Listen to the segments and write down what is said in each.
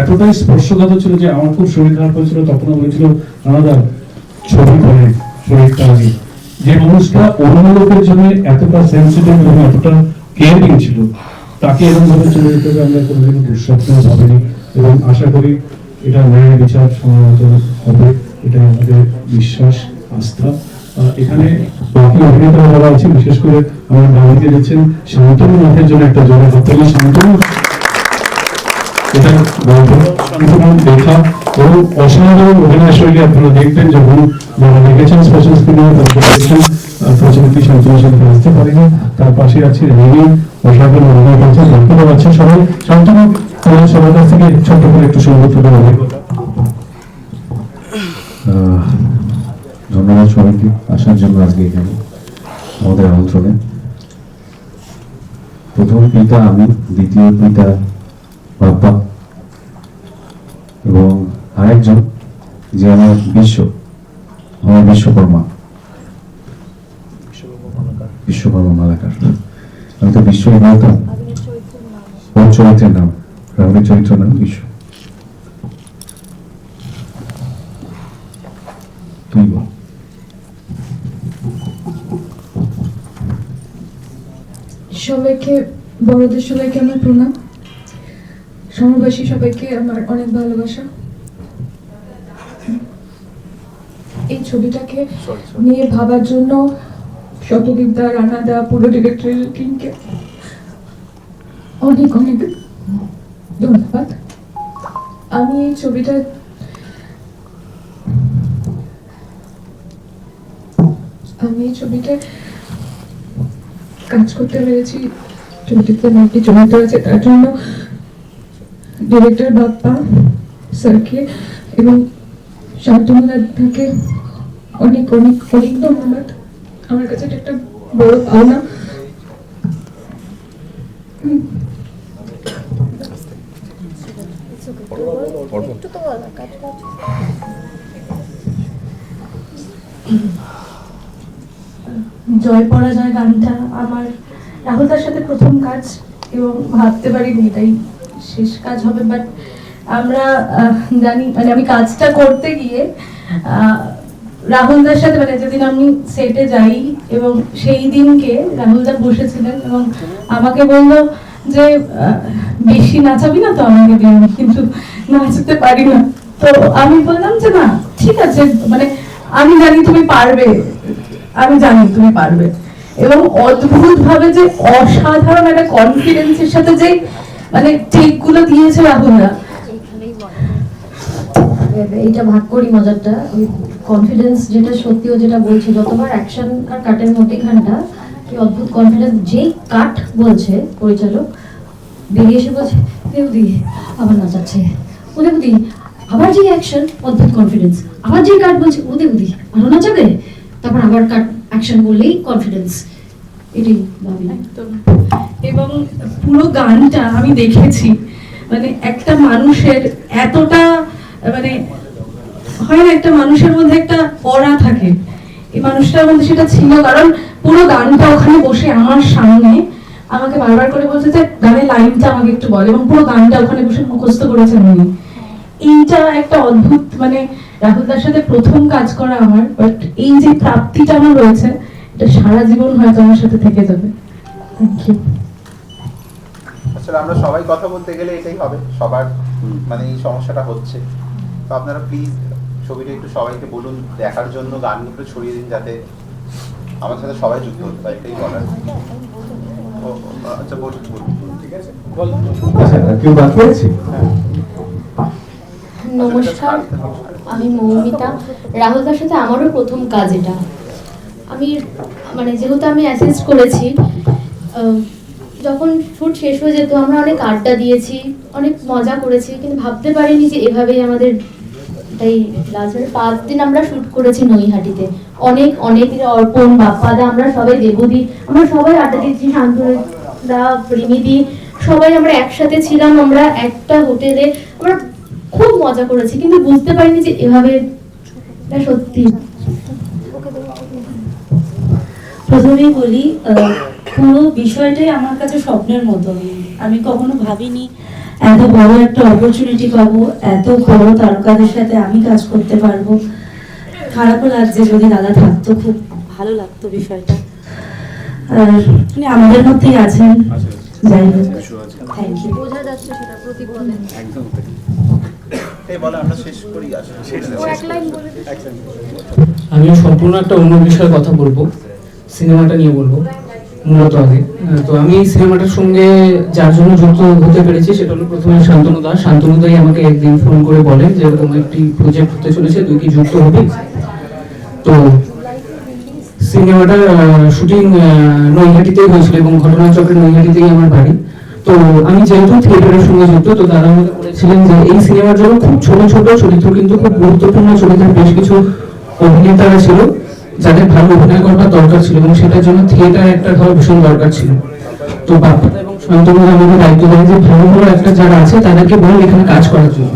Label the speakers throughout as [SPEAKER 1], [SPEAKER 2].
[SPEAKER 1] এতটাই স্পর্শকাতর ছিল যে আমার খুব শরীর খারাপ হয়েছিল, তখনও বলেছিল আলাদা ছবি করে শরীরটা আগে। যে মানুষটা অন্য লোকের জন্য এতটা সেন্সিটিভ এবং এতটা কেয়ারিং ছিল, তাকে এরকম ভাবে চলে যেতে হবে আমরা কোনোদিনও দুঃস্বপ্ন ভাবিনি। এবং আশা করি এটা ন্যায় বিচার সমাজ হবে, এটা আমাদের বিশ্বাস আস্থা। এখানে বাকি অভিনেতারা যারা আছে, বিশেষ করে আমার গাড়িতে দিচ্ছেন শান্তনু নাথের জন্য একটা জোরে হাততালি। শান্তনু এটা বলবো কিন্তু দেখা এবং অসাধারণ অভিনয় শৈলী আপনারা দেখবেন যখন যারা দেখেছেন স্পেশাল স্ক্রিনে, তারপর দেখছেন প্রচলিত শান্তনুর সাথে আসতে পারিনি। তার পাশে আছে রেনি, অসাধারণ অভিনয় করছেন, আপনারা আছেন সবাই। শান্তনু সবার কাছ থেকে ছোট্ট করে একটু সৌগত হবে।
[SPEAKER 2] ধন্যবাদ সবাইকে আসার জন্য আজকে এখানে আমাদের আমন্ত্রণে। প্রথম পিতা আমি, দ্বিতীয় পিতা বাপ্পা, এবং আরেকজন যে আমার বিশ্বকর্মা মালাকার। আমি তো বিশ্বই বলতাম, ওর চরিত্রের নাম, রাহুলের চরিত্রের নাম বিশ্ব। তুই বল।
[SPEAKER 3] সবাইকে, বড়দের সবাইকে আমার প্রণাম। সমবাসী সবাইকে আমার অনেক ভালোবাসা। এই ছবিটাকে নিয়ে ভাবার জন্য শতদীপদা, রানাদা, পুরো ডিরেক্টরের টিমকে অনেক অনেক ধন্যবাদ। আমি এই ছবিটা কাজ করতে পেরেছি, ছবিটিতে একটি চরিত্র আছে, তার জন্য ডিরেক্টর বাপ্পা স্যারকে এবং শান্তনু দাকে অনেক অনেক অনেক ধন্যবাদ। আমার কাছে এটা একটা বড় পাওনা।
[SPEAKER 4] জয় পরাজয় গানটা আমার রাহুলদার সাথে প্রথম কাজ, এবং ভাবতে পারিনি এটাই শেষ কাজ হবে। বাট আমরা জানি, মানে আমি কাজটা করতে গিয়ে রাহুলদার সাথে, মানে যেদিন আমি সেটে যাই এবং সেই দিনকে রাহুলদা বসেছিলেন এবং আমাকে বললো যে বেশি নাচাবি না তো আমাকে দিয়ে, কিন্তু নাচতে পারি না। তো আমি বললাম যে না ঠিক আছে, মানে আমি জানি তুমি পারবে, আমি জানি তুমি পারবে। এবং অদ্ভুত ভাবে যে অসাধারণ একটা কনফিডেন্সের সাথে যে মানে টেক গুলো দিয়েছে রাহুলদা,
[SPEAKER 5] এইটা ভাগ করি মজারটা। ওই কনফিডেন্স যেটা সত্যি, ও যেটা বলছে যতবার অ্যাকশন আর কাটের মধ্যেখানটা কি অদ্ভুত কনফিডেন্স। যেই কাট বলছে পরিচালক, বেরিয়ে এসে বলছে দেবদি আবার নাচাচ্ছে, ও দেবদি আবার যে অ্যাকশন, অদ্ভুত কনফিডেন্স। আবার যে কাট বলছে ও দেবদি আরো নাচাবে, তারপর আবার কাট অ্যাকশন বললেই কনফিডেন্স। এটাই ভাবি।
[SPEAKER 4] এবং পুরো গানটা আমি দেখেছি, মানে একটা মানুষের এতটা, মানে হয় না একটা মানুষের মধ্যে একটা অরা থাকে, এই মানুষটার মধ্যে সেটা ছিল। কারণ পুরো গানটা ওখানে বসে আমার সামনে আমাকে বারবার করে বলছে যে গানের লাইনটা আমাকে একটু বল, এবং পুরো গানটা ওখানে বসে মুখস্থ করেছেন উনি। এইটা একটা অদ্ভুত, মানে রাহুলদার সাথে প্রথম কাজ করা আমার, বাট এই যে প্রাপ্তিটা আমার রয়েছে, এটা সারা জীবন হয়তো আমার সাথে থেকে যাবে। Thank you.
[SPEAKER 6] আসলে আমরা সবাই কথা বলতে গেলে এটাই হবে, সবার মানে এই সমস্যাটা হচ্ছে। তো আপনারা প্লিজ ছবিটা একটু সবাইকে বলুন দেখার জন্য, গানগুলো ছড়িয়ে দিন যাতে আমার সাথে সবাই যুক্ত হতে পারে, এটাই বলার। আচ্ছা বলুন, ঠিক আছে বলুন।
[SPEAKER 2] কেউ বাকি আছে?
[SPEAKER 5] নমস্কার, আমি মৌমিতা। রাহুলদার সাথে আমারও প্রথম কাজ এটা। আমি মানে যেহেতু আমি অ্যাসিস্ট করেছি, যখন শুট শেষ হয়ে যেত আমরা অনেক আড্ডা দিয়েছি, অনেক মজা করেছি, কিন্তু ভাবতে পারিনি যে এভাবেই আমাদের এই লাস্টের 5 দিন আমরা শুট করেছি নৈহাটিতে। অনেক অনেক অর্পণ, বাপ্পাদা, আমরা সবাই, দেবদি, আমরা সবাই আড্ডা দিয়েছি, শান্তনুদা, রিমিদি, সবাই আমরা একসাথে ছিলাম। আমরা একটা হোটেলে আমরা খুব মজা করেছি, কিন্তু বুঝতে পারিনি যে এভাবে। সত্যি
[SPEAKER 7] প্রথমেই বলি, পুরো বিষয়টাই আমার কাছে স্বপ্নের মতো। আমি কখনো ভাবিনি এত বড় একটা অপরচুনিটি পাবো, এত বড় তারকাদের সাথে আমি কাজ করতে পারবো। খারাপও লাগছে, যদি দাদা থাকতো খুব ভালো লাগতো বিষয়টা। আর উনি আমাদের মধ্যেই আছেন, যাই হোক, থ্যাংক ইউ।
[SPEAKER 5] বোঝা যাচ্ছে সেটা প্রতিপদে।
[SPEAKER 6] এই বলে আমরা শেষ করি আসলে
[SPEAKER 5] ও এক লাইন বলে দিন।
[SPEAKER 8] আমি সম্পূর্ণ একটা অন্য বিষয়ে কথা বলবো, সিনেমাটা নিয়ে বলবো মূলত আগে। তো আমি এই সিনেমাটার সঙ্গে যার জন্য যুক্ত হতে পেরেছি সেটা হলো প্রথমে শান্তনু দা। শান্তনু দাই আমাকে একদিন ফোন করে বলে যে এরকম একটি প্রজেক্ট হতে চলেছে, তুই কি যুক্ত হবি? তো সিনেমাটার শুটিং নৈহাটিতেই হয়েছিল এবং ঘটনাচক্রে নৈহাটিতেই আমার বাড়ি। তো আমি যেহেতু থিয়েটারের সঙ্গে যুক্ত, তো তারা আমাকে বলেছিলেন যে এই সিনেমার জন্য খুব ছোট ছোট চরিত্র কিন্তু খুব গুরুত্বপূর্ণ চরিত্রের বেশ কিছু অভিনেতারা ছিল যাদের ভালো অভিনয় করার দরকার ছিল এবং সেটার জন্য থিয়েটার একটা ঘর ভীষণ দরকার ছিল। তো বাপ্পা এবং শান্তনু আমাকে দায়িত্ব দেয় যে ভালো ভালো একটা যারা আছে তাদেরকে বল এখানে কাজ করার জন্য।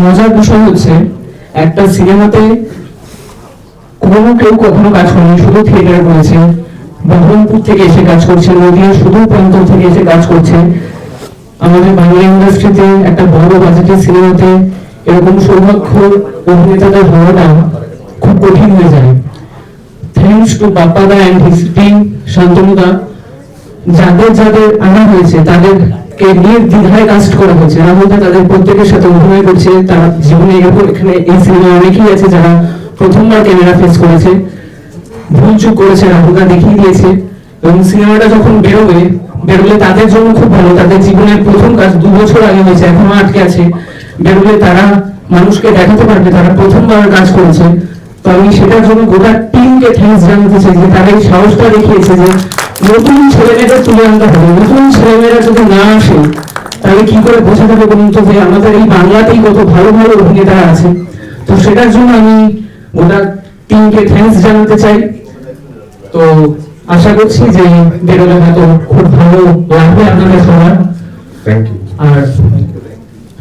[SPEAKER 8] মজার বিষয় হচ্ছে একটা সিনেমাতে কোনো কেউ কখনো কাজ করেনি, শুধু থিয়েটার করেছে। বহরমপুর থেকে এসে কাজ করছে, নদীয়া শুধু প্রান্ত থেকে এসে কাজ করছে। আমাদের বাংলা ইন্ডাস্ট্রিতে একটা বড় বাজেটের সিনেমাতে এরকম সৌভাগ্য অভিনেতাদের হওয়াটা খুব কঠিন হয়ে যায়। থ্যাংকস টু বাপ্পাদা অ্যান্ড হিজ টিম, শান্তনুদা, যাদের যাদের আনা হয়েছে তাদেরকে নির্দ্বিধায় কাস্ট করা হয়েছে। রাহুলদা তাদের প্রত্যেকের সাথে অভিনয় করছে। তারা জীবনে এরকম এখানে এই সিনেমায় অনেকেই আছে যারা প্রথমবার ক্যামেরা ফেস করেছে, ভুল চুক করেছে, রাহুলদা দেখিয়ে দিয়েছে। এবং সিনেমাটা যখন বেরোলে তাদের জন্য খুব ভালো, তাদের জীবনের প্রথম কাজ 2 বছর আগে হয়েছে, এখনো আটকে আছে। বেরোলে তারা মানুষকে দেখাতে পারবে তারা প্রথমবার কাজ করেছে। তো আমি সেটার জন্য গোটা টিমকে থ্যাঙ্কস জানাতে চাই যে তারা এই সাহসটা দেখিয়েছে যে নতুন ছেলেমেয়েদের তুলে আনতে হবে। নতুন ছেলেমেয়েরা যদি না আসে তাহলে কি করে বোঝা যাবে বলুন তো যে আমাদের এই বাংলাতেই কত ভালো ভালো অভিনেতারা আছে। তো সেটার জন্য আমি গোটা টিমকে থ্যাঙ্কস জানাতে চাই। তো আশা করছি যে বেরোলে হয়তো খুব ভালো লাগবে আপনাদের সবার।
[SPEAKER 2] Thank you.
[SPEAKER 8] আর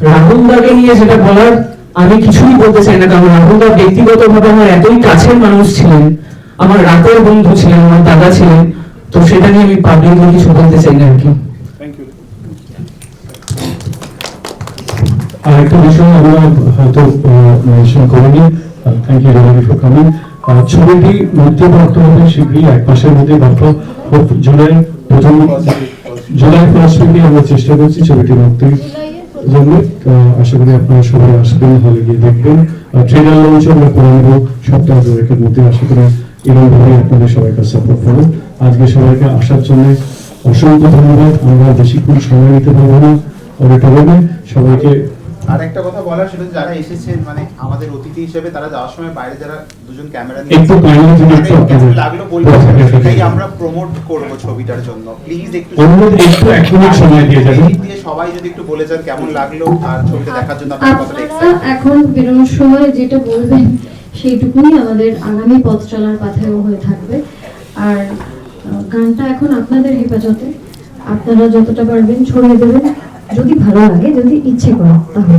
[SPEAKER 8] রাহুল দাকে নিয়ে যেটা বলার, আমি কিছুই বলতে চাই না, কারণ রাহুল দা ব্যক্তিগতভাবে আমার এতই কাছের মানুষ ছিলেন, আমার রাতের বন্ধু ছিলেন, আমার দাদা ছিলেন। তো সেটা নিয়ে আমি পাবলিকলি কিছু বলতে চাই না আর কি।
[SPEAKER 1] আর একটা বিষয় আমরা হয়তো মেনশন করিনি, thank you really for coming. ছবিটি মুক্তিপ্রাপ্ত হবে শীঘ্রই, 1 মাসের মধ্যে, মাত্র জুলাই ফার্স্ট উইকে আমরা চেষ্টা করছি ছবিটি মুক্তির জন্য। আশা করি আপনারা সবাই আসবেন, হলে গিয়ে দেখবেন। ট্রেলার লঞ্চ আমরা করে নেব সপ্তাহ 2-1 মধ্যে। আশা করি এরকমভাবে আপনাদের সবাইকে সাপোর্ট করবো। আজকে সবাইকে আসার জন্য অসংখ্য ধন্যবাদ। আমরা বেশিক্ষণ সময় নিতে পারবো না অডিটোরিয়ামে। সবাইকে
[SPEAKER 6] আরেকটা কথা বলার, সেটা যারা এসেছেন মানে আমাদের অতিথি হিসেবে, তারা যাওয়ার সময় বাইরে যারা দুজন ক্যামেরা নিয়ে
[SPEAKER 1] একটু বাইরে থেকে একটু
[SPEAKER 6] কেমন
[SPEAKER 1] আপনাদের
[SPEAKER 6] লাগলো বলবেন, সেটাই আমরা প্রমোট করব ছবিটার জন্য। প্লিজ একটু
[SPEAKER 1] অনুরোধ, একটু 1 মিনিট সময় দিয়ে যাবেন।
[SPEAKER 6] এই দিয়ে সবাই যদি একটু বলে যান কেমন লাগলো আর ছবিটা দেখার জন্য আপনার কতটা
[SPEAKER 5] আপনারা
[SPEAKER 6] এক্সাইটেড।
[SPEAKER 5] এখন বেরোনোর সময় যেটা বলবেন সেইটুকুনি আমাদের আগামী পথ চলার পাথেও হয়ে থাকবে। আর গানটা এখন আপনাদের হেফাজতে, আপনারা যতটা পারবেন ছড়িয়ে দেবেন, যদি ভালো লাগে, যদি ইচ্ছে করে তাহলে।